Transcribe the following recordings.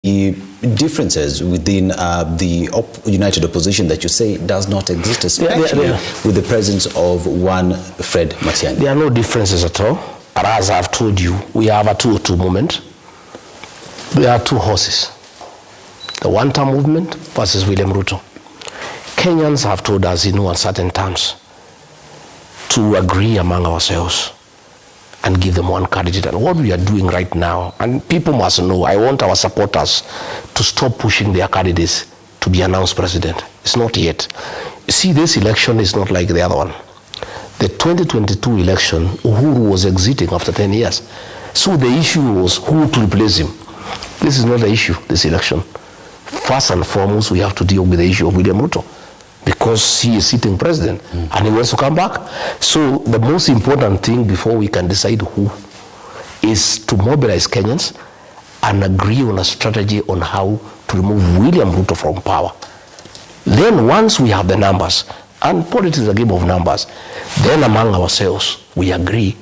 differences within the united opposition that you say does not exist, especially with the presence of one Fred Matiang'i? There are no differences at all. As I've told you, we have a 2-2 movement. There are two horses. The one-term movement versus William Ruto. Kenyans have told us in uncertain terms to agree among ourselves and give them one candidate. And what we are doing right now, and people must know, I want our supporters to stop pushing their candidates to be announced president. It's not yet. See, this election is not like the other one. The 2022 election, Uhuru was exiting after 10 years. So the issue was who to replace him. This is not the issue, this election. First and foremost, we have to deal with the issue of William Ruto, because he is sitting president and he wants to come back. So the most important thing before we can decide who is to mobilize Kenyans and agree on a strategy on how to remove William Ruto from power. Then once we have the numbers, and politics is a game of numbers, then among ourselves we agree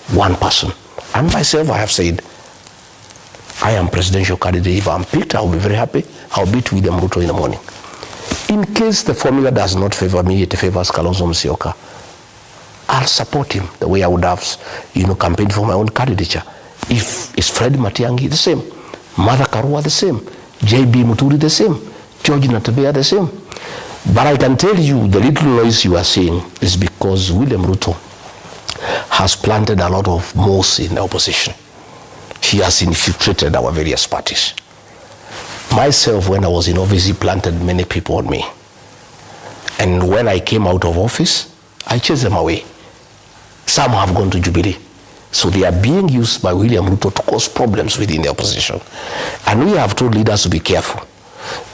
one person. And myself, I have said, I am presidential candidate. If I'm picked, I'll be very happy. I'll beat William Ruto in the morning. In case the formula does not favor me, it favors Kalonzo Musyoka, I'll support him the way I would have, campaigned for my own candidature. If it's Fred Matiang'i, the same. Martha Karua, the same. J.B. Muturi, the same. George Natabea, the same. But I can tell you, the little noise you are seeing is because William Ruto has planted a lot of moss in the opposition. He has infiltrated our various parties. Myself, when I was in office, he planted many people on me. And when I came out of office, I chased them away. Some have gone to Jubilee. So they are being used by William Ruto to cause problems within the opposition. And we have told leaders to be careful.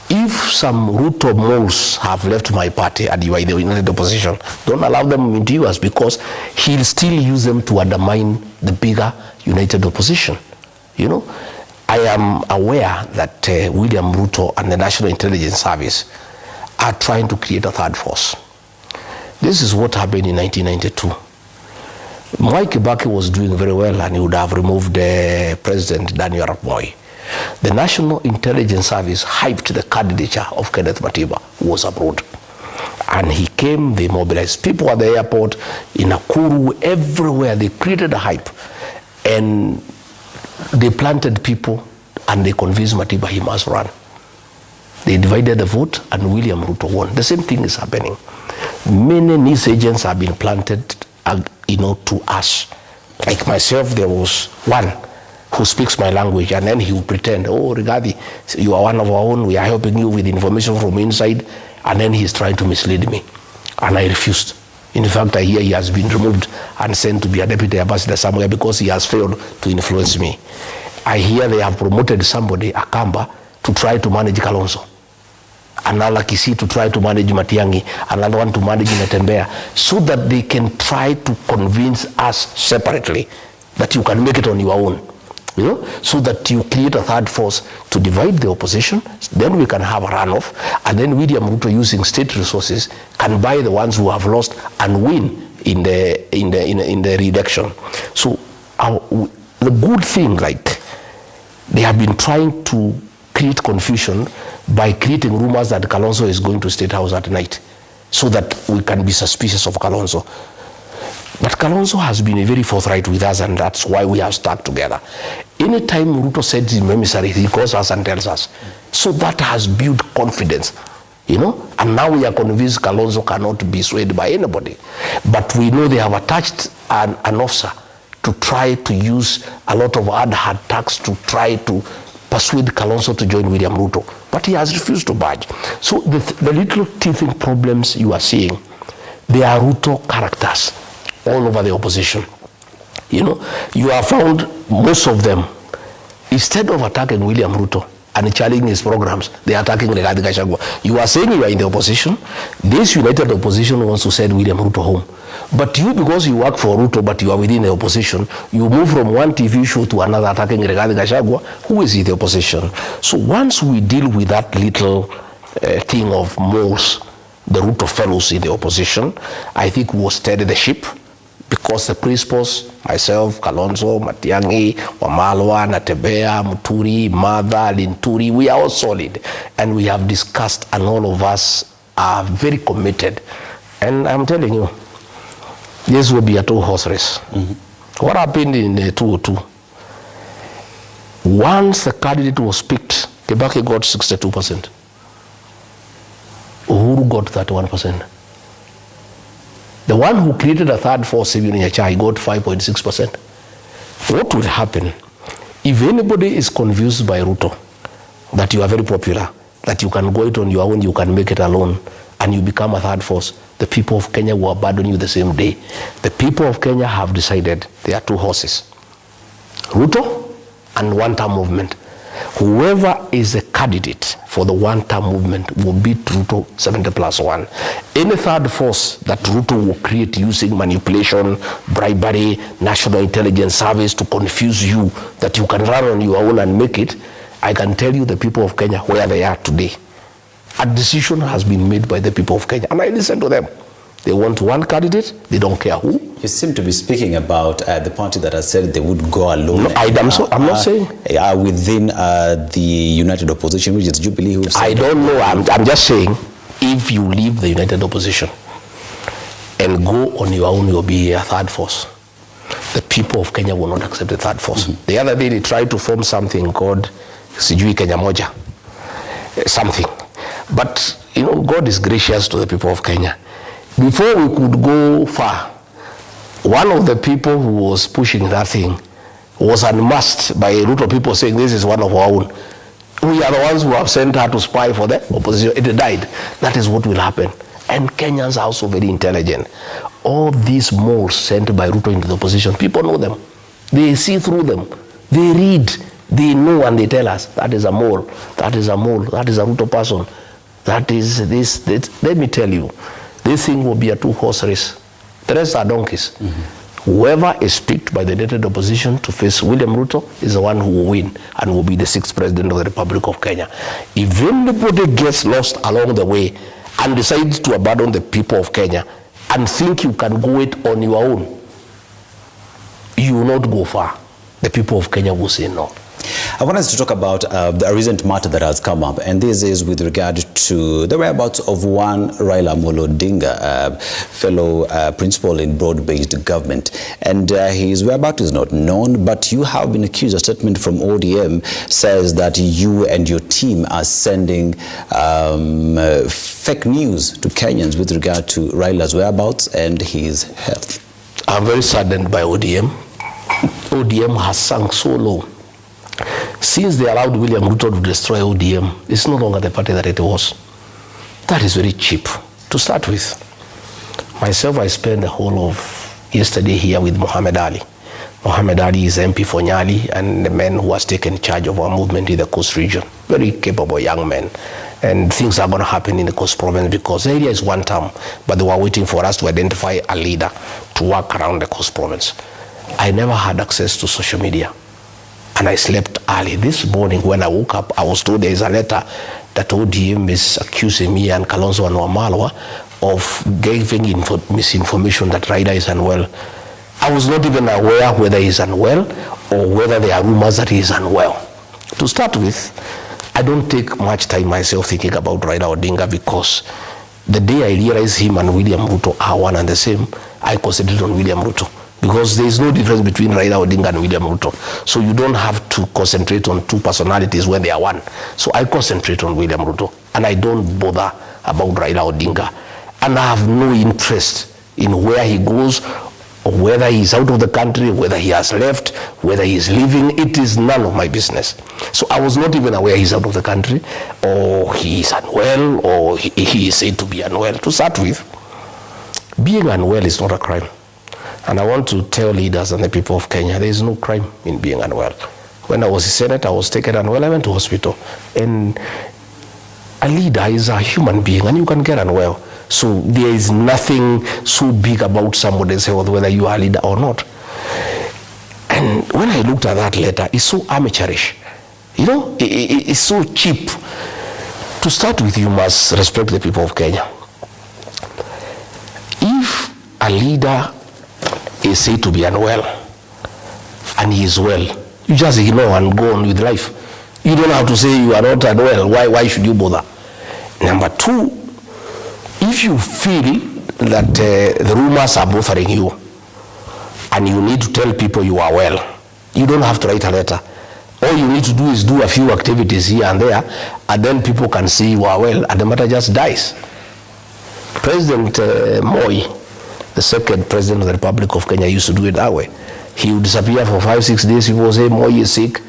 If some Ruto moles have left my party and you are in the united opposition, don't allow them into yours, because he'll still use them to undermine the bigger united opposition. I am aware that William Ruto and the National Intelligence Service are trying to create a third force. This is what happened in 1992. Mwai Kibaki was doing very well and he would have removed President Daniel Arap Moi. The National Intelligence Service hyped the candidature of Kenneth Matiba, who was abroad. And he came, they mobilized people at the airport, in Nakuru, everywhere. They created a hype. And they planted people and they convinced Matiba he must run. They divided the vote and William Ruto won. The same thing is happening. Many news agents have been planted, to us. Like myself, there was one who speaks my language, and then he would pretend, oh, Rigathi, you are one of our own, we are helping you with information from inside, and then he's trying to mislead me. And I refused. In fact, I hear he has been removed and sent to be a deputy ambassador somewhere because he has failed to influence me. I hear they have promoted somebody, Akamba, to try to manage Kalonzo. Another Kisi to try to manage Matiang'i, another one to manage Natembea, so that they can try to convince us separately that you can make it on your own. So that you create a third force to divide the opposition, then we can have a runoff, and then William Ruto, using state resources, can buy the ones who have lost and win in the re-election. So the good thing, they have been trying to create confusion by creating rumors that Kalonzo is going to State House at night, so that we can be suspicious of Kalonzo. But Kalonzo has been very forthright with us, and that's why we have stuck together. Anytime Ruto sends him emissaries, he calls us and tells us. So that has built confidence, And now we are convinced Kalonzo cannot be swayed by anybody. But we know they have attached an officer to try to use a lot of hard attacks to try to persuade Kalonzo to join William Ruto. But he has refused to budge. So the little teething problems you are seeing, they are Ruto characters all over the opposition. You have found most of them, instead of attacking William Ruto and challenging his programs, they are attacking Rigathi Gachagua. You are saying you are in the opposition. This united opposition wants to send William Ruto home. But you, because you work for Ruto, but you are within the opposition, you move from one TV show to another attacking Rigathi Gachagua, who is in the opposition. So once we deal with that little thing of moles, the Ruto fellows in the opposition, I think we will steady the ship, because the principals, myself, Kalonzo, Matiang'i, Wamalwa, Natebea, Muturi, Mother, Linturi, we are all solid. And we have discussed, and all of us are very committed. And I'm telling you, this will be a two-horse race. What happened in 2002? Once the candidate was picked, Kibaki got 62%. Uhuru got 31%. The one who created a third force, even Nyachae, got 5.6%. What will happen if anybody is confused by Ruto that you are very popular, that you can go it on your own, you can make it alone, and you become a third force? The people of Kenya will abandon you the same day. The people of Kenya have decided there are two horses, Ruto and one-term movement. Whoever is a candidate for the one-term movement will beat Ruto 70+1. Any third force that Ruto will create using manipulation, bribery, national intelligence service to confuse you that you can run on your own and make it, I can tell you the people of Kenya where they are today. A decision has been made by the people of Kenya, and I listen to them. They want one candidate, they don't care who. You seem to be speaking about the party that has said they would go alone. No, I'm not saying. Within the united opposition, which is Jubilee. I don't know. I'm just saying, if you leave the united opposition and go on your own, you'll be a third force. The people of Kenya will not accept the third force. The other day, they tried to form something called Sijui Kenya Moja, something. But, you know, God is gracious to the people of Kenya. Before we could go far, one of the people who was pushing that thing was unmasked by a root of people saying this is one of our own. We are the ones who have sent her to spy for the opposition. It died. That is what will happen. And Kenyans are also very intelligent. All these moles sent by Ruto into the opposition, people know them. They see through them. They read. They know, and they tell us that is a mole. That is a mole. That is a Ruto person. That is this. Let me tell you, this thing will be a two-horse race. The rest are donkeys. Whoever is picked by the united opposition to face William Ruto is the one who will win and will be the 6th president of the Republic of Kenya. If anybody gets lost along the way and decides to abandon the people of Kenya and think you can go it on your own, you will not go far. The people of Kenya will say no. I want us to talk about a recent matter that has come up, and this is with regard to the whereabouts of one Raila Amolo Odinga, fellow principal in broad-based government. And his whereabouts is not known, but you have been accused. A statement from ODM says that you and your team are sending fake news to Kenyans with regard to Raila's whereabouts and his health. I'm very saddened by ODM. ODM has sunk so low. Since they allowed William Ruto to destroy ODM, it's no longer the party that it was. That is very cheap to start with. Myself, I spent the whole of yesterday here with Mohammed Ali. Mohammed Ali is MP for Nyali and the man who has taken charge of our movement in the Coast region. Very capable young man. And things are going to happen in the Coast province because the area is one term, but they were waiting for us to identify a leader to work around the Coast province. I never had access to social media. And I slept early. This morning when I woke up, I was told there is a letter that ODM is accusing me and Kalonzo and Wamalwa of giving misinformation that Raila is unwell. I was not even aware whether he is unwell or whether there are rumors that he is unwell. To start with, I don't take much time myself thinking about Raila Odinga because the day I realized him and William Ruto are one and the same, I concentrated on William Ruto. Because there is no difference between Raila Odinga and William Ruto. So you don't have to concentrate on two personalities when they are one. So I concentrate on William Ruto. And I don't bother about Raila Odinga. And I have no interest in where he goes, or whether he is out of the country, whether he has left, whether he is leaving. It is none of my business. So I was not even aware he's out of the country, or he is unwell, or he is said to be unwell. To start with, being unwell is not a crime. And I want to tell leaders and the people of Kenya, there is no crime in being unwell. When I was a senator, I was taken unwell, I went to hospital. And a leader is a human being, and you can get unwell. So there is nothing so big about somebody's health, whether you are a leader or not. And when I looked at that letter, it's so amateurish. You know, it's so cheap. To start with, you must respect the people of Kenya. If a leader is said to be unwell, and he is well. You just ignore and go on with life. You don't have to say you are not unwell. Why should you bother? Number two, if you feel that the rumors are bothering you and you need to tell people you are well, you don't have to write a letter. All you need to do is do a few activities here and there, and then people can see you are well, and the matter just dies. President Moi, the second president of the Republic of Kenya, used to do it that way. He would disappear for 5-6 days. People would say Moi is sick.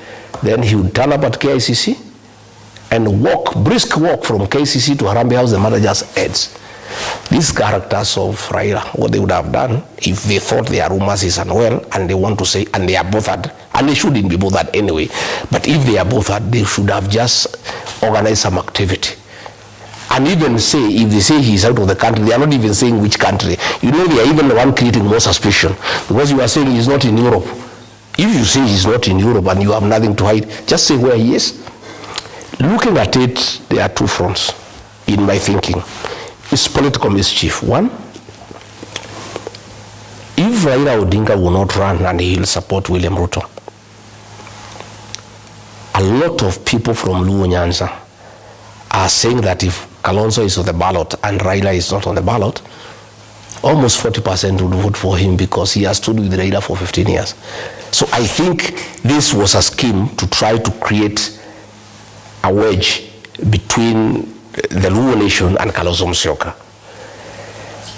Then he would turn up at KICC and brisk walk from KCC to Harambee House. The matter just ends. These characters of Raila, what they would have done if they thought their rumors is unwell and they want to say, and they are bothered, and they shouldn't be bothered anyway, but if they are bothered, they should have just organized some activity. And even say, if they say he's out of the country, they are not even saying which country. You know, they are even the one creating more suspicion, because you are saying he's not in Europe. If you say he's not in Europe and you have nothing to hide, just say where he is. Looking at it, there are two fronts in my thinking. It's political mischief. One, if Raila Odinga will not run and he'll support William Ruto, a lot of people from Luo Nyanza are saying that if Kalonzo is on the ballot and Raila is not on the ballot, almost 40% would vote for him because he has stood with Raila for 15 years. So I think this was a scheme to try to create a wedge between the Luo nation and Kalonzo Musyoka.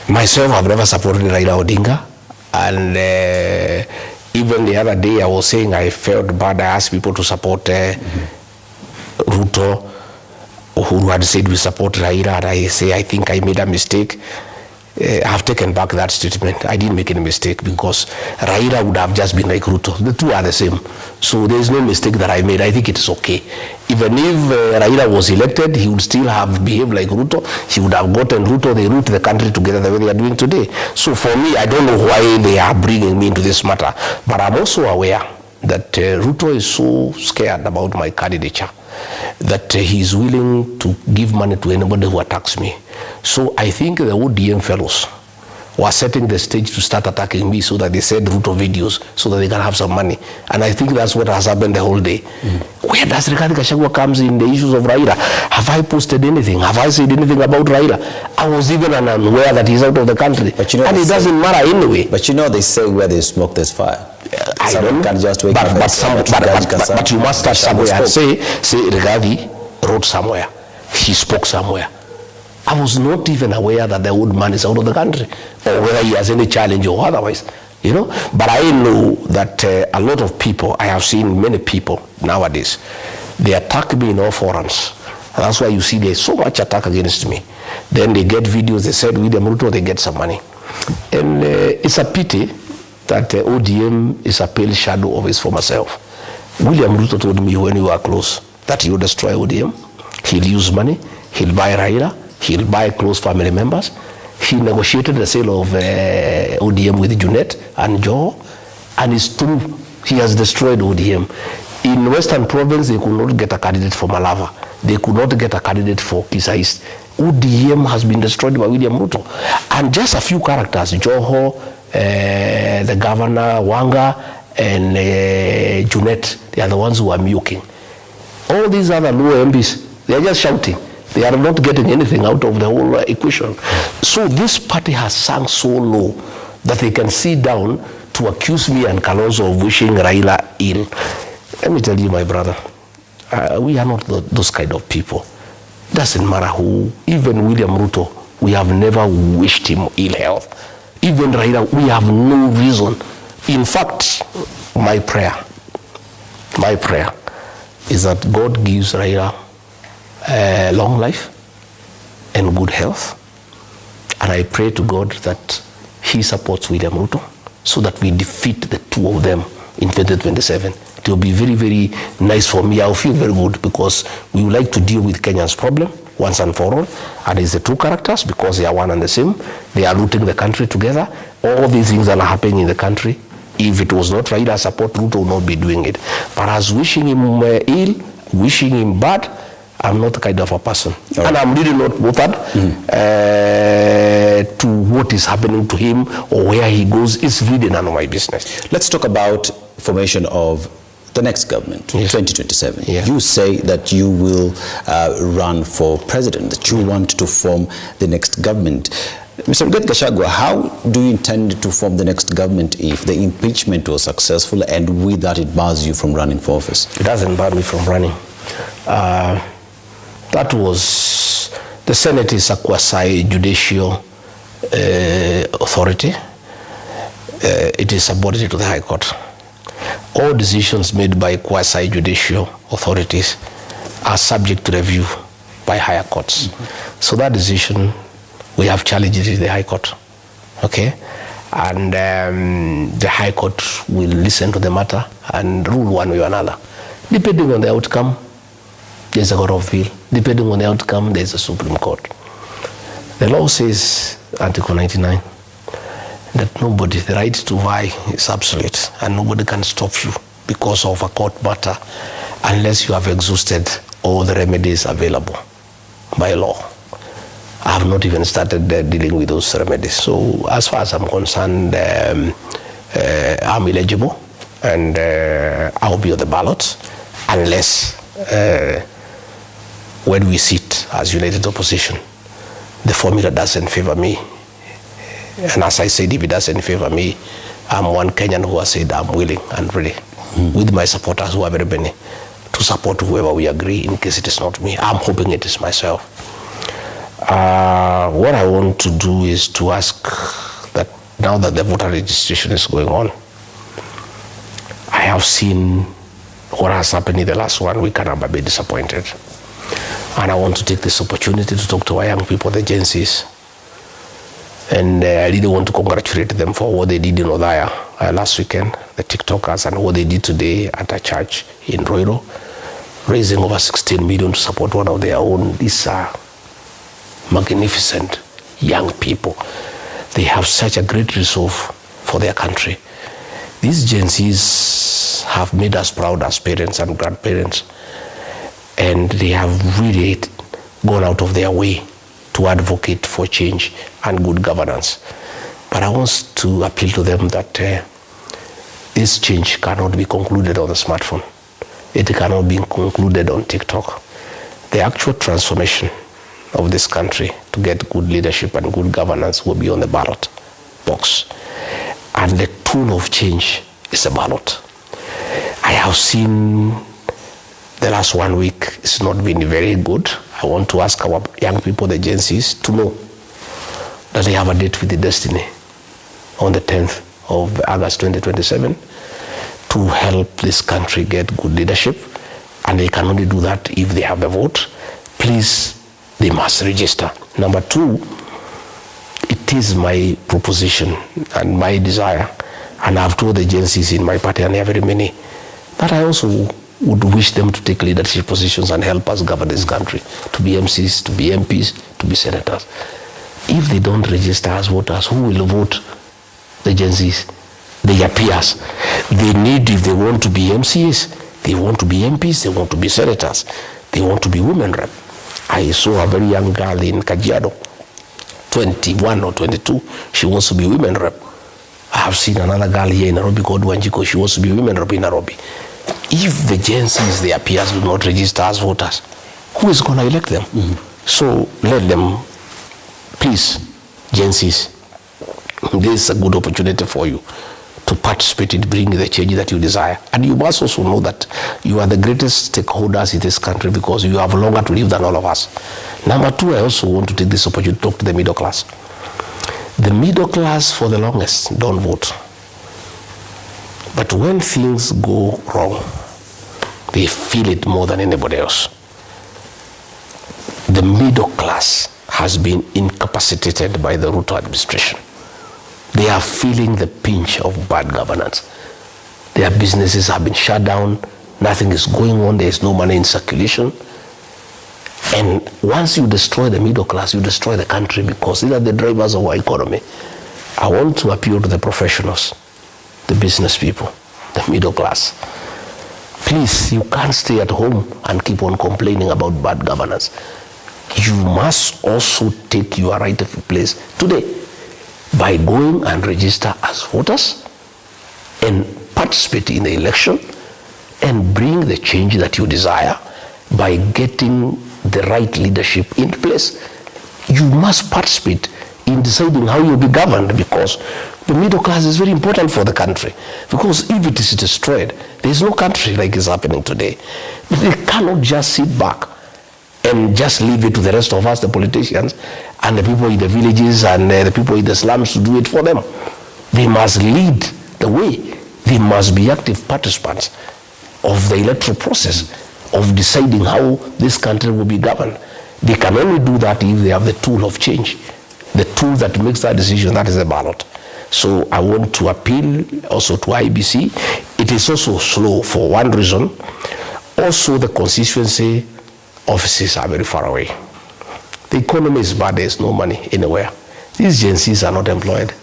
Myself, I've never supported Raila Odinga, and even the other day I was saying I felt bad. I asked people to support Ruto, who had said we support Raila, and I say I think I made a mistake. I have taken back that statement. I didn't make any mistake, because Raila would have just been like Ruto. The two are the same. So there is no mistake that I made. I think it is okay. Even if Raila was elected, he would still have behaved like Ruto. He would have gotten Ruto. They root the country together the way they are doing today. So for me, I don't know why they are bringing me into this matter. But I'm also aware that Ruto is so scared about my candidature that he is willing to give money to anybody who attacks me. So I think the ODM fellows were setting the stage to start attacking me, so that they said Ruto videos so that they can have some money. And I think that's what has happened the whole day. Where does Rigathi Gachagua comes in the issues of Raila? Have I posted anything? Have I said anything about Raila? I was even unaware that he's out of the country. But you know, and it doesn't matter anyway. But you know, they say where there's smoke, there's fire. I don't can just wake up but you must start somewhere and say Rigathi wrote somewhere. He spoke somewhere. I was not even aware that the old man is out of the country, or whether he has any challenge or otherwise, you know. But I know that a lot of people, I have seen many people nowadays, they attack me in all forums. And that's why you see there's so much attack against me. Then they get videos, they said William Ruto, they get some money. And it's a pity that ODM is a pale shadow of his former self. William Ruto told me when we were close that he will destroy ODM. He'll use money, he'll buy Raila, he'll buy close family members. He negotiated the sale of ODM with Junet and Joe, and it's true, he has destroyed ODM. In Western Province, they could not get a candidate for Malava. They could not get a candidate for Kisa East. ODM has been destroyed by William Ruto. And just a few characters, Joho, the governor, Wanga, and Junet, they are the ones who are milking. All these other low MPs, they are just shouting. They are not getting anything out of the whole equation. So this party has sunk so low that they can sit down to accuse me and Kalonzo of wishing Raila ill. Let me tell you, my brother, we are not those kind of people. Doesn't matter who, even William Ruto, we have never wished him ill health. Even Raila, we have no reason. In fact, my prayer is that God gives Raila long life and good health. And I pray to God that he supports William Ruto so that we defeat the two of them in 2027. It will be very, very nice for me. I will feel very good, because we would like to deal with Kenya's problem once and for all. And it's the two characters, because they are one and the same. They are rooting the country together. All these things that are happening in the country, if it was not Raila support, Ruto would not be doing it. But as wishing him ill, wishing him bad, I'm not the kind of a person. Right. And I'm really not bothered to what is happening to him or where he goes. It's really none of my business. Let's talk about formation of the next government, 2027. You say that you will run for president, that you want to form the next government. Mr. Rigathi Gachagua, how do you intend to form the next government if the impeachment was successful and with that it bars you from running for office? It doesn't bar me from running. That was, the Senate is a quasi-judicial authority. It is subordinate to the High Court. All decisions made by quasi-judicial authorities are subject to review by higher courts. So that decision, we have challenged it in the High Court, okay? And the High Court will listen to the matter and rule one way or another. Depending on the outcome, there's a court of appeal. Depending on the outcome, there's a Supreme Court. The law says, Article 99, that nobody, the right to vie is absolute, and nobody can stop you because of a court matter unless you have exhausted all the remedies available by law. I have not even started dealing with those remedies. So as far as I'm concerned, I'm eligible and I'll be on the ballot unless when we sit as united opposition, the formula doesn't favor me. And as I said, if it doesn't favor me, I'm one Kenyan who has said I'm willing and ready with my supporters who are very many to support whoever we agree in case it is not me. I'm hoping it is myself. What I want to do is to ask that now that the voter registration is going on, I have seen what has happened in the last 1 week and I'm a bit disappointed. And I want to take this opportunity to talk to our young people, the Gen Zs. And I really want to congratulate them for what they did in Odaya last weekend, the TikTokers, and what they did today at a church in Roiro, raising over 16 million to support one of their own. These are magnificent young people. They have such a great resolve for their country. These Gen Zs have made us proud as parents and grandparents, and they have really gone out of their way to advocate for change and good governance. But I want to appeal to them that this change cannot be concluded on the smartphone. It cannot be concluded on TikTok. The actual transformation of this country to get good leadership and good governance will be on the ballot box. And the tool of change is a ballot. I have seen the last 1 week, it's not been very good. I want to ask our young people, the Gen Zs, to know that they have a date with the destiny on the 10th of August 2027 to help this country get good leadership. And they can only do that if they have a vote. Please, they must register. Number 2, it is my proposition and my desire, and I've told the Gen Zs in my party, and there are very many, that I also would wish them to take leadership positions and help us govern this country, to be MCs, to be MPs, to be senators. If they don't register as voters, who will vote the Gen Zs? Their peers. They need, if they want to be MCs, they want to be MPs, they want to be senators, they want to be women rep. I saw a very young girl in Kajiado, 21 or 22, she wants to be women rep. I have seen another girl here in Nairobi called Wanjiko, she wants to be women rep in Nairobi. If the Gen Zs, their peers, do not register as voters, who is going to elect them? So let them, please, Gen Zs, this is a good opportunity for you to participate in bringing the change that you desire. And you must also know that you are the greatest stakeholders in this country because you have longer to live than all of us. Number 2, I also want to take this opportunity to talk to the middle class. The middle class, for the longest, don't vote. But when things go wrong, they feel it more than anybody else. The middle class has been incapacitated by the Ruto administration. They are feeling the pinch of bad governance. Their businesses have been shut down. Nothing is going on. There is no money in circulation. And once you destroy the middle class, you destroy the country because these are the drivers of our economy. I want to appeal to the professionals, the business people, the middle class. Please, you can't stay at home and keep on complaining about bad governance. You must also take your rightful place today by going and register as voters and participate in the election and bring the change that you desire by getting the right leadership in place. You must participate in deciding how you'll be governed, because the middle class is very important for the country. Because if it is destroyed, there is no country like is happening today. But they cannot just sit back and just leave it to the rest of us, the politicians, and the people in the villages and the people in the slums to do it for them. They must lead the way. They must be active participants of the electoral process of deciding how this country will be governed. They can only do that if they have the tool of change. The tool that makes that decision, that is the ballot. So I want to appeal also to IEBC. It is also slow for one reason. Also, the constituency offices are very far away. The economy is bad, there is no money anywhere. These agencies are not employed.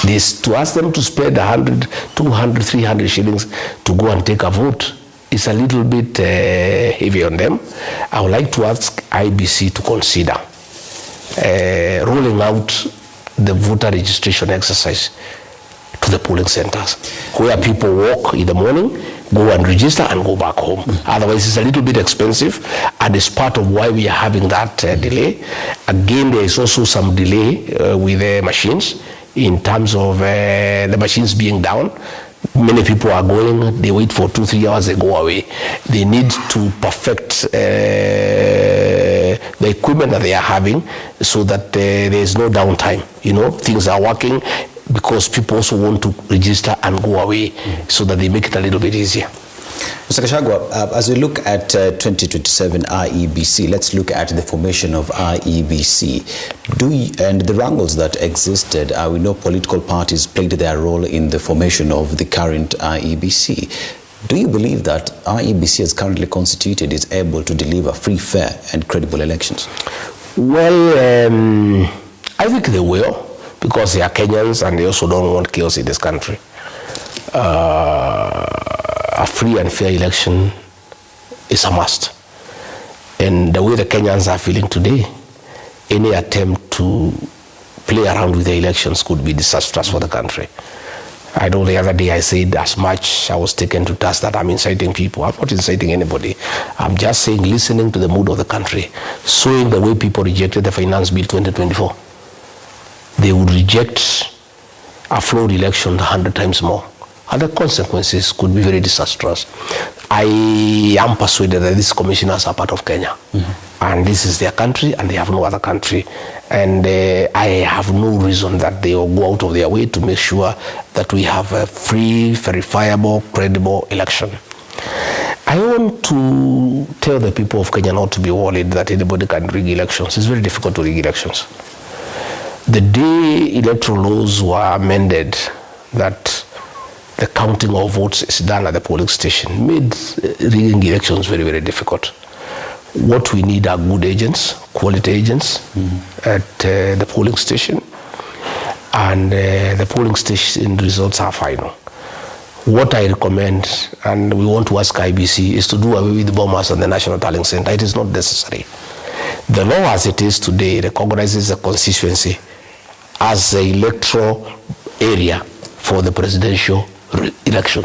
To ask them to spend 100, 200, 300 shillings to go and take a vote is a little bit heavy on them. I would like to ask IEBC to consider rolling out the voter registration exercise to the polling centers, where people walk in the morning, go and register and go back home. Otherwise, it's a little bit expensive, and it's part of why we are having that delay. Again, there is also some delay with the machines in terms of the machines being down. Many people are going, they wait for 2-3 hours, they go away. They need to perfect the equipment that they are having so that there is no downtime. You know, things are working because people also want to register and go away so that they make it a little bit easier. Mr. Gachagua, as we look at 2027 IEBC, let's look at the formation of IEBC. And the wrangles that existed, we know political parties played their role in the formation of the current IEBC. Do you believe that IEBC as currently constituted is able to deliver free, fair and credible elections? Well, I think they will, because they are Kenyans and they also don't want chaos in this country. A free and fair election is a must. And the way the Kenyans are feeling today, any attempt to play around with the elections could be disastrous for the country. I know the other day I said as much I was taken to task that I'm inciting people. I'm not inciting anybody. I'm just saying, listening to the mood of the country, showing the way people rejected the Finance Bill 2024. They would reject a flawed election 100 times more. And the consequences could be very disastrous. I am persuaded that these commissioners are part of Kenya. And this is their country and they have no other country. And I have no reason that they will go out of their way to make sure that we have a free, verifiable, credible election. I want to tell the people of Kenya not to be worried that anybody can rig elections. It's very difficult to rig elections. The day electoral laws were amended, that the counting of votes is done at the polling station, made rigging elections very, very difficult. What we need are good agents, quality agents at the polling station, and the polling station results are final. What I recommend, and we want to ask IEBC, is to do away with the bombers and the National Tallying Center. It is not necessary. The law as it is today recognizes the constituency as the electoral area for the presidential election.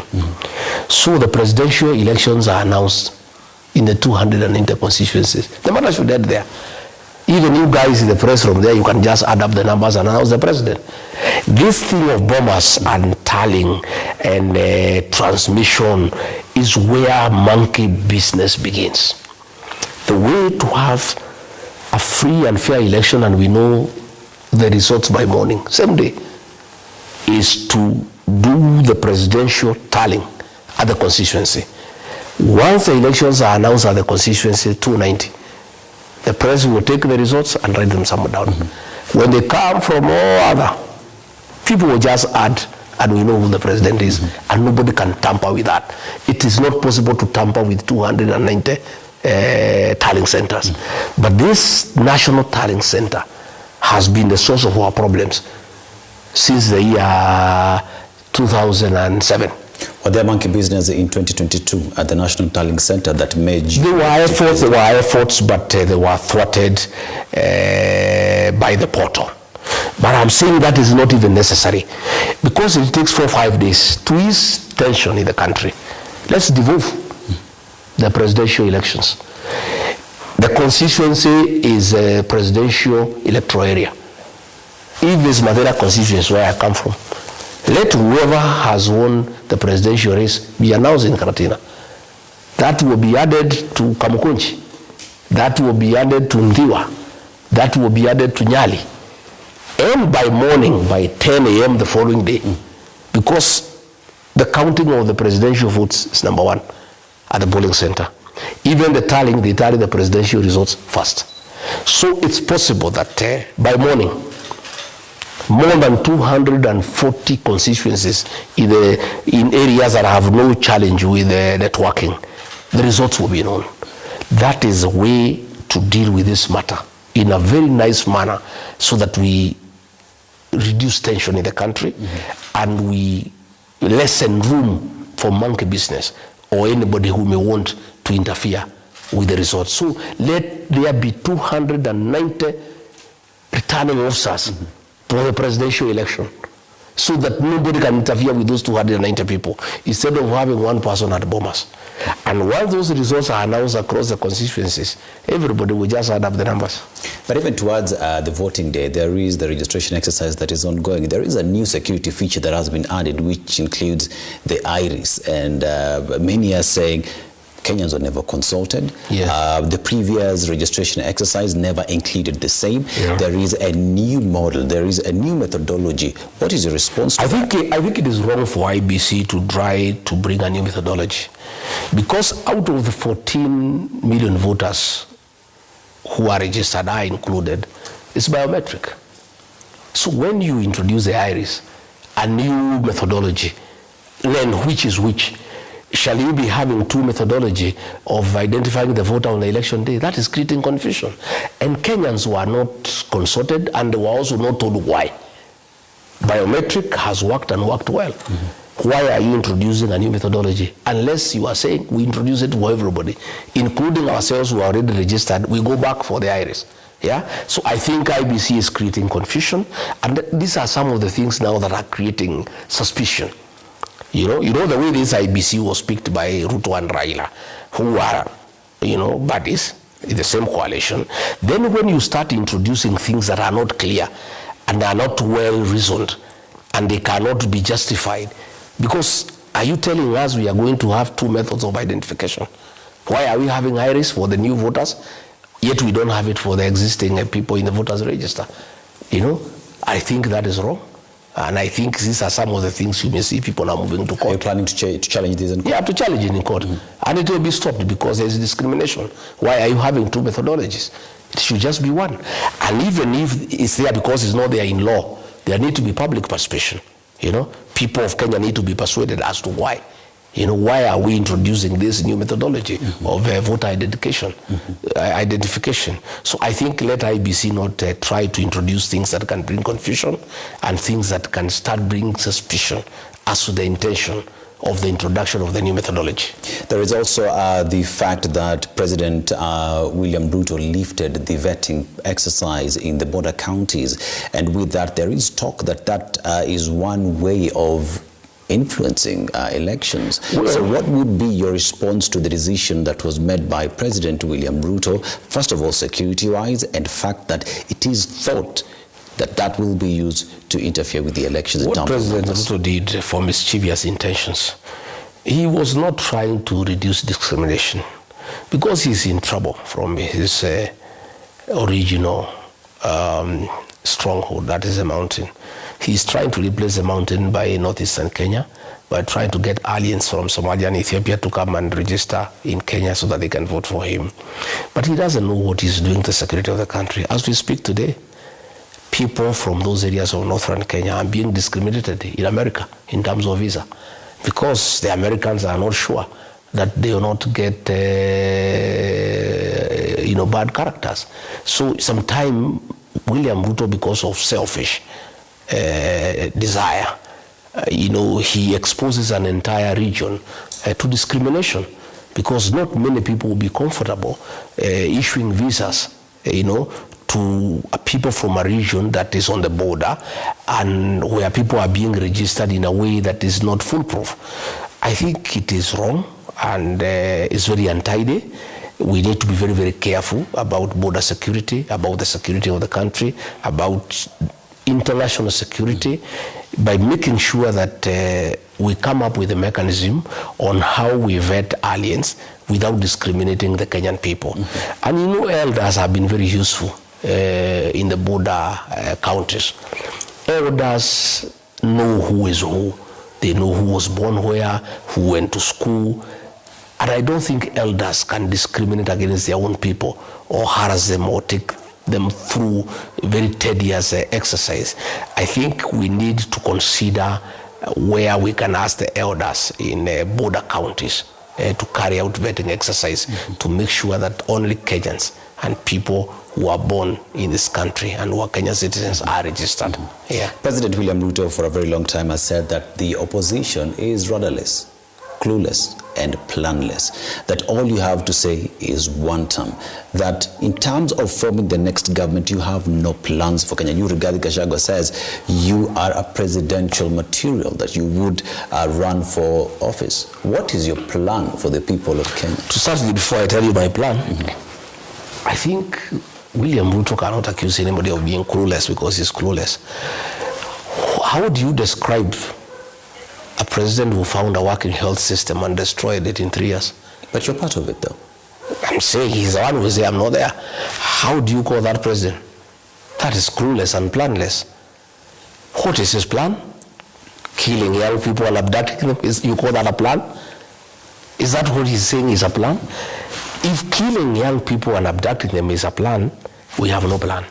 So the presidential elections are announced in the 290 constituencies. The matter should end there. Even you guys in the press room there, you can just add up the numbers and announce the president. This thing of bombers and tallying and transmission is where monkey business begins. The way to have a free and fair election, and we know the results by morning, same day, is to do the presidential tallying at the constituency. Once the elections are announced at the constituency 290, the president will take the results and write them somewhere down. When they come from all other, people will just add, and we know who the president is, and nobody can tamper with that. It is not possible to tamper with 290 tallying centers. But this national tallying center has been the source of our problems since the year 2007. Were there monkey business in 2022 at the National Tallying Center that made you... There were efforts, but they were thwarted by the portal. But I'm saying that is not even necessary, because it takes 4 or 5 days to ease tension in the country. Let's devolve the presidential elections. The constituency is a presidential electoral area. If this Madeira constituency where I come from, let whoever has won the presidential race be announced in Karatina. That will be added to Kamukunchi. That will be added to Ndiwa. That will be added to Nyali. And by morning, by 10 a.m. the following day, because the counting of the presidential votes is number 1 at the polling center. Even the tallying, they tally the presidential results first. So it's possible that by morning, more than 240 constituencies in areas that have no challenge with networking, the results will be known. That is a way to deal with this matter in a very nice manner, so that we reduce tension in the country, and we lessen room for monkey business or anybody who may want to interfere with the results. So let there be 290 returning officers for the presidential election, so that nobody can interfere with those 290 people, instead of having one person at Bomas. And once those results are announced across the constituencies, everybody will just add up the numbers. But even towards the voting day, there is the registration exercise that is ongoing. There is a new security feature that has been added, which includes the iris. And many are saying Kenyans were never consulted. Yes. The previous registration exercise never included the same. Yeah. There is a new model. There is a new methodology. What is your response to that? I think it is wrong for IBC to try to bring a new methodology, because out of the 14 million voters who are registered, are included, it's biometric. So when you introduce the iris, a new methodology, then which is which? Shall you be having two methodology of identifying the voter on the election day? That is creating confusion. And Kenyans were not consulted, and they were also not told why. Biometric has worked and worked well. Why are you introducing a new methodology? Unless you are saying we introduce it for everybody, including ourselves who are already registered, we go back for the iris. Yeah? So I think IBC is creating confusion, and these are some of the things now that are creating suspicion. You know the way this IBC was picked by Ruto and Raila, who are, buddies in the same coalition. Then when you start introducing things that are not clear and are not well reasoned, and they cannot be justified, because are you telling us we are going to have two methods of identification? Why are we having iris for the new voters, yet we don't have it for the existing people in the voters register? I think that is wrong. And I think these are some of the things you may see people now moving to court. Are you planning to challenge this in court? Yeah, to challenge it in court. And it will be stopped, because there is discrimination. Why are you having two methodologies? It should just be one. And even if it's there because it's not there in law, there need to be public participation. People of Kenya need to be persuaded as to why. Why are we introducing this new methodology of voter identification? So I think let IBC not try to introduce things that can bring confusion and things that can start bringing suspicion as to the intention of the introduction of the new methodology. There is also the fact that President William Ruto lifted the vetting exercise in the border counties, and with that there is talk that is one way of influencing elections. So what would be your response to the decision that was made by President William Ruto, first of all security-wise, and the fact that it is thought that will be used to interfere with the elections? What President Ruto did for mischievous intentions, he was not trying to reduce discrimination, because he's in trouble from his original stronghold, that is a mountain. He's trying to replace the mountain by northeastern Kenya, by trying to get aliens from Somalia and Ethiopia to come and register in Kenya so that they can vote for him. But he doesn't know what he's doing to the security of the country. As we speak today, people from those areas of northern Kenya are being discriminated in America in terms of visa, because the Americans are not sure that they will not get bad characters. So sometime William Ruto, because of selfish desire, he exposes an entire region to discrimination, because not many people will be comfortable issuing visas, to people from a region that is on the border and where people are being registered in a way that is not foolproof. I think it is wrong and it's very untidy. We need to be very, very careful about border security, about the security of the country, about international security, by making sure that we come up with a mechanism on how we vet aliens without discriminating the Kenyan people. And elders have been very useful in the border counties. Elders know who is who. They know who was born where, who went to school. And I don't think elders can discriminate against their own people or harass them or take them through a very tedious exercise. I think we need to consider where we can ask the elders in border counties to carry out vetting exercise to make sure that only Kenyans and people who are born in this country and who are Kenyan citizens are registered. Yeah. President William Ruto for a very long time has said that the opposition is rudderless, clueless, and planless. That all you have to say is one term. That in terms of forming the next government, you have no plans for Kenya. You, Rigathi Gachagua, says you are a presidential material, that you would run for office. What is your plan for the people of Kenya? To start with, before I tell you my plan, I think William Ruto cannot accuse anybody of being clueless because he's clueless. How do you describe a president who found a working health system and destroyed it in 3 years? But you're part of it, though. I'm saying he's the one who say I'm not there. How do you call that president? That is clueless and planless. What is his plan? Killing young people and abducting them? You call that a plan? Is that what he's saying is a plan? If killing young people and abducting them is a plan, we have no plan.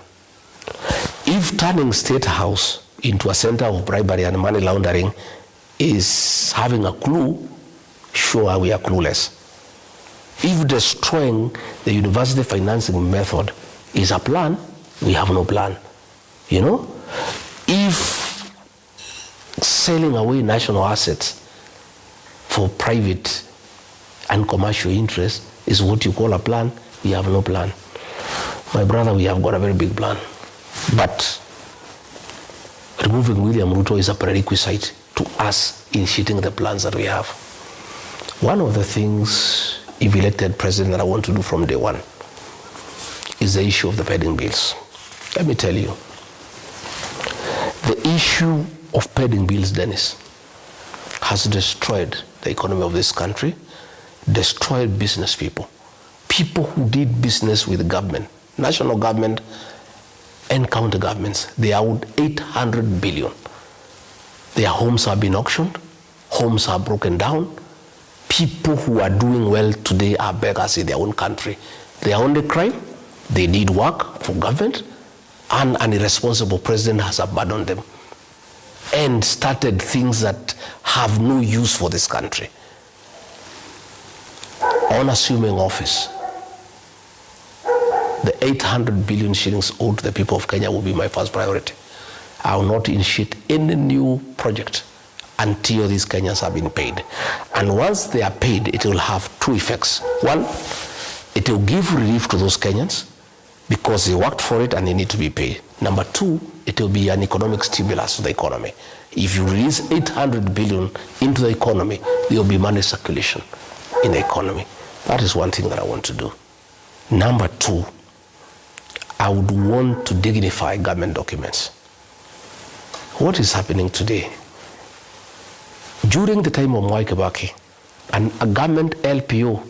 If turning State House into a center of bribery and money laundering is having a clue, sure, we are clueless. If destroying the university financing method is a plan, we have no plan. If selling away national assets for private and commercial interests is what you call a plan, we have no plan. My brother, we have got a very big plan. But removing William Ruto is a prerequisite to us initiating the plans that we have. One of the things, if elected president, that I want to do from day one is the issue of the pending bills. Let me tell you, the issue of pending bills, Dennis, has destroyed the economy of this country, destroyed business people who did business with the government, national government and county governments. They are owed 800 billion. Their homes have been auctioned, homes are broken down. People who are doing well today are beggars in their own country. Their only crime, they did work for government, and an irresponsible president has abandoned them and started things that have no use for this country. On assuming office, the 800 billion shillings owed to the people of Kenya will be my first priority. I will not initiate any new project until these Kenyans have been paid. And once they are paid, it will have two effects. One, it will give relief to those Kenyans because they worked for it and they need to be paid. Number two, it will be an economic stimulus to the economy. If you release 800 billion into the economy, there will be money circulation in the economy. That is one thing that I want to do. Number two, I would want to dignify government documents. What is happening today? During the time of Mwai Kibaki, a government LPO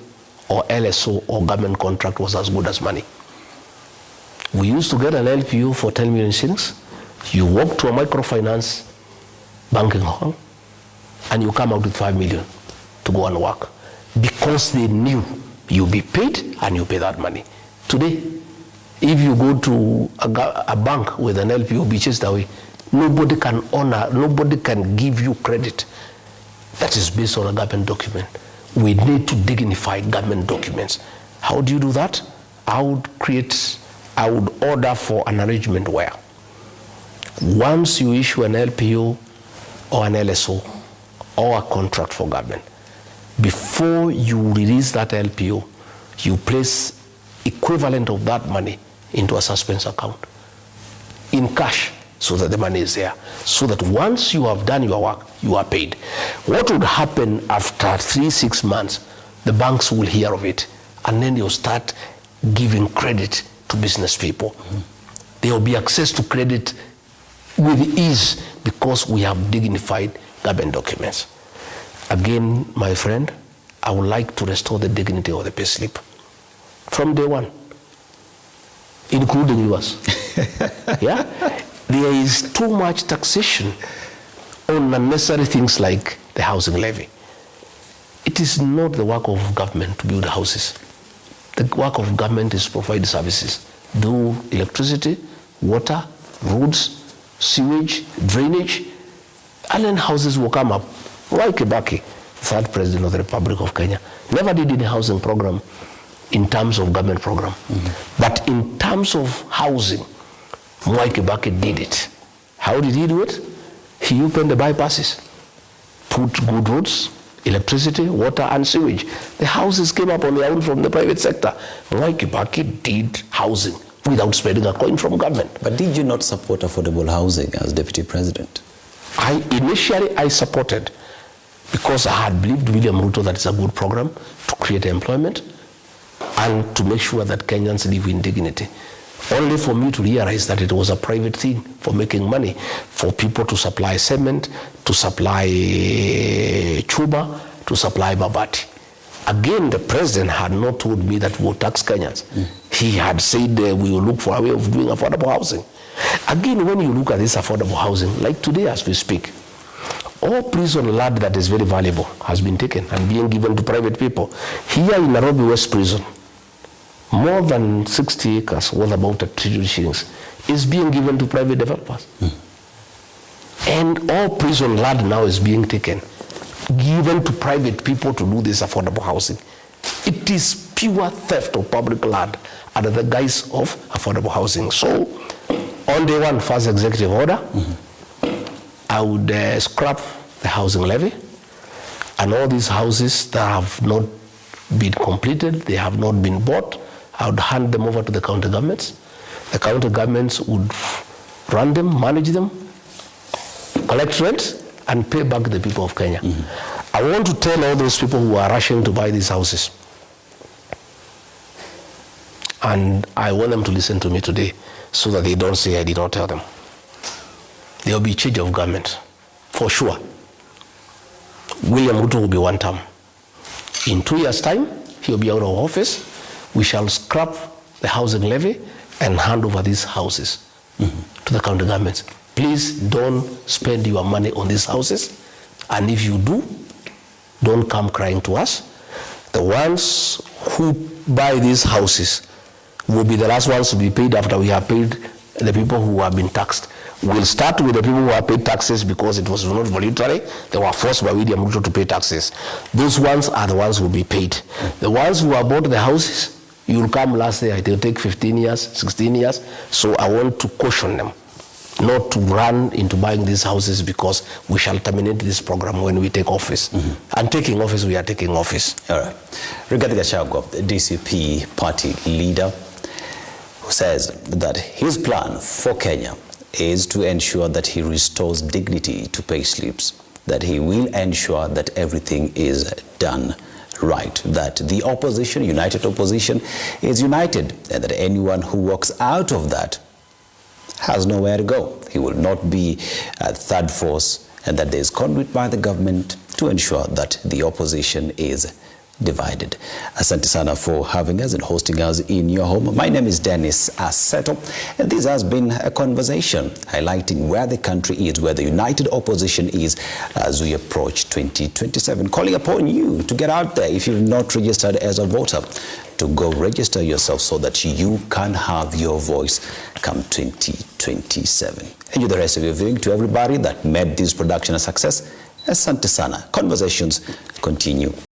or LSO or government contract was as good as money. We used to get an LPO for 10 million shillings. You walk to a microfinance banking hall and you come out with 5 million to go and work because they knew you'll be paid and you pay that money. Today, if you go to a bank with an LPO, be chased away. Nobody can honor, nobody can give you credit that is based on a government document. We need to dignify government documents. How do you do that? I would order for an arrangement where once you issue an LPO, or an LSO or a contract for government, before you release that LPO, you place equivalent of that money into a suspense account in cash, so that the money is there, so that once you have done your work, you are paid. What would happen after 3-6 months? The banks will hear of it, and then they'll start giving credit to business people. There will be access to credit with ease because we have dignified government documents. Again, my friend, I would like to restore the dignity of the payslip from day one, including yours. Yeah? There is too much taxation on unnecessary things like the housing levy. It is not the work of government to build houses. The work of government is to provide services. Do electricity, water, roads, sewage, drainage, and then houses will come up. Why Kibaki, third president of the Republic of Kenya, never did any housing program in terms of government program. But in terms of housing, Mwai Kibaki did it. How did he do it? He opened the bypasses, put good roads, electricity, water, and sewage. The houses came up on their own from the private sector. Mwai Kibaki did housing without spending a coin from government. But did you not support affordable housing as deputy president? Initially I supported, because I had believed William Ruto that it's a good program to create employment and to make sure that Kenyans live in dignity. Only for me to realize that it was a private thing for making money, for people to supply cement, to supply chuba, to supply mabati. Again, the president had not told me that we will tax Kenyans. He had said we will look for a way of doing affordable housing. Again, when you look at this affordable housing, like today as we speak, all prison land that is very valuable has been taken and being given to private people. Here in Nairobi West Prison, more than 60 acres, worth about 1 trillion shillings, is being given to private developers. And all prison land now is being taken, given to private people to do this affordable housing. It is pure theft of public land under the guise of affordable housing. So, on day one, first executive order, I would scrap the housing levy, and all these houses that have not been completed, they have not been bought, I would hand them over to the county governments. The county governments would run them, manage them, collect rent, and pay back the people of Kenya. I want to tell all those people who are rushing to buy these houses, and I want them to listen to me today so that they don't say I did not tell them. There will be change of government, for sure. William Ruto will be one term. In 2 years' time, he will be out of office. We shall scrap the housing levy and hand over these houses to the county governments. Please don't spend your money on these houses. And if you do, don't come crying to us. The ones who buy these houses will be the last ones to be paid after we have paid the people who have been taxed. We'll start with the people who have paid taxes because it was not voluntary. They were forced by William Ruto to pay taxes. Those ones are the ones who will be paid. The ones who have bought the houses, you'll come last year, it will take 15 years, 16 years. So I want to caution them not to run into buying these houses, because we shall terminate this program when we take office. And taking office, we are taking office. All right. Rigathi Gachagua, the DCP party leader, who says that his plan for Kenya is to ensure that he restores dignity to pay slips, that he will ensure that everything is done right, that the opposition, united opposition, is united, and that anyone who walks out of that has nowhere to go. He will not be a third force, and that there is conduit by the government to ensure that the opposition is divided. Asante sana for having us and hosting us in your home. My name is Dennis Aseto, and this has been a conversation highlighting where the country is, where the united opposition is as we approach 2027. Calling upon you to get out there, if you've not registered as a voter, to go register yourself so that you can have your voice come 2027. Enjoy the rest of your viewing. To everybody that made this production a success, Asante sana. Conversations continue.